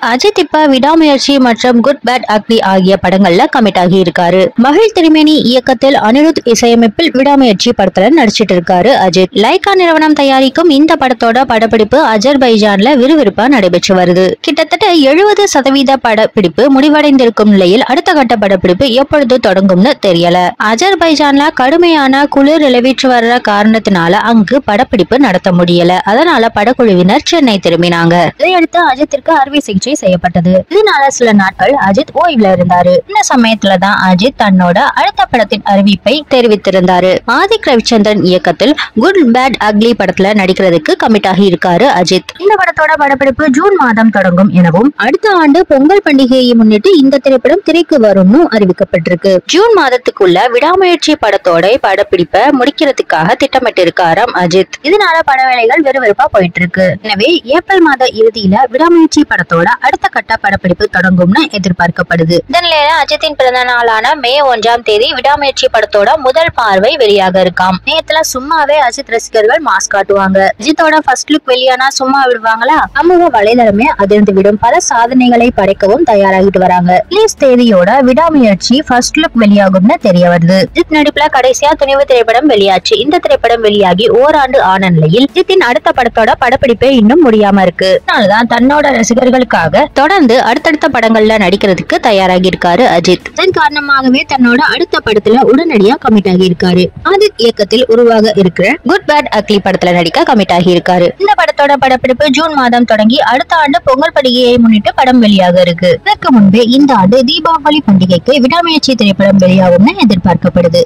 அஜித் இப்ப விடாமுயற்சி மற்றும் குட் பேட் அக்லி ஆகிய படங்கள்ல கமிட் ஆகி இருக்காரு. மகிழ் திருமேனி இயக்கத்தில் அனிருத் இசையமைப்பில் விடாமுயற்சி படத்துல நடிச்சிட்டு இருக்காரு அஜித். லைகா நிறுவனம் தயாரிக்கும் இந்த படத்தோட படப்பிடிப்பு அஜர்பைஜான்ல விறுவிறுப்பா நடைபெற்று வருது. கிட்டத்தட்ட 70% படப்பிடிப்பு முடிவடைந்திருக்கும் நிலையில் அடுத்த கட்ட படப்பிடிப்பு எப்பொழுது தொடங்கும்னு தெரியல. அஜர்பைஜான்ல கடுமையான குளிர் நிலவிற்று வர்ற காரணத்தினால அங்கு படப்பிடிப்பு நடத்த முடியல. அதனால படக்குழுவினர் சென்னை திரும்பினாங்க. இதையடுத்து அஜித்திற்கு அறுவை சிகிச்சை செய்யப்பட்டது. இதனால சில நாட்கள் அஜித் ஓய்வுல இருந்தாரு. இந்த சமயத்துலதான் அஜித் தன்னோட அடுத்த படத்தின் அறிவிப்பை தெரிவித்திருந்தாரு. ஆதிக் ரவிச்சந்திரன் இயக்கத்தில் குட் பேட் அக்லி படத்துல நடிக்கிறதுக்கு கமிட் ஆகி இருக்காரு அஜித். இந்த படத்தோட படப்பிடிப்பு ஜூன் மாதம் தொடங்கும் எனவும் அடுத்த ஆண்டு பொங்கல் பண்டிகையை முன்னிட்டு இந்த திரைப்படம் திரைக்கு வரும்னு அறிவிக்கப்பட்டிருக்கு. ஜூன் மாதத்துக்குள்ள விடாமுயற்சி படத்தோட படப்பிடிப்பை முடிக்கிறதுக்காக திட்டமிட்டிருக்காராம் அஜித். இதனால பட வேலைகள் விறுவிறுப்பா போயிட்டு இருக்கு. எனவே ஏப்ரல் மாத இறுதியில விடாமுயற்சி படத்தோட அடுத்த கட்ட படப்பிடிப்பு தொடங்கும்னு எதிர்பார்க்கப்படுது. இந்த நிலையில அஜித்தின் பிறந்த நாளான மே 1ஆம் தேதி விடாமுயற்சி படத்தோட முதல் பார்வை வெளியாக இருக்காம். நேத்துல சும்மாவே அஜித் ரசிகர்கள் மாஸ் காட்டுவாங்க. அஜித்தோட ஃபர்ஸ்ட் லுக் வெளியானா சும்மா விடுவாங்களா? சமூக வலைதளமே அதிர்ந்து விடும். பல சாதனைகளை படைக்கவும் தயாராகிட்டு வராங்க. ரிலீஸ் தேதியோட விடாமுயற்சி ஃபர்ஸ்ட் லுக் வெளியாகும்னு தெரிய வருது. அஜித் நடிப்புல கடைசியா துணிவு திரைப்படம் வெளியாச்சு. இந்த திரைப்படம் வெளியாகி ஓராண்டு ஆன நிலையில் அஜித்தின் அடுத்த படத்தோட படப்பிடிப்பே இன்னும் முடியாம இருக்கு. அதனாலதான் தன்னோட ரசிகர்களுக்காக தொடர்ந்து அடுத்தடுத்த படங்கள்ல நடிக்கிறதுக்கு தயாராகி இருக்காரு அஜித். இதன் காரணமாகவே தன்னோட அடுத்த படத்துல உடனடியா கமிட் ஆகி இருக்காரு. ஆதித் இயக்கத்தில் உருவாக இருக்கிற குட் பேட் அக்லி படத்துல நடிக்க கமிட் ஆகி இருக்காரு. இந்த படத்தோட படப்பிடிப்பு ஜூன் மாதம் தொடங்கி அடுத்த ஆண்டு பொங்கல் பண்டிகையை முன்னிட்டு படம் வெளியாக இருக்கு. இதற்கு முன்பே இந்த ஆண்டு தீபாவளி பண்டிகைக்கு விடாமுயற்சி திரைப்படம் வெளியாகும்னு எதிர்பார்க்கப்படுது.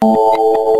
Oh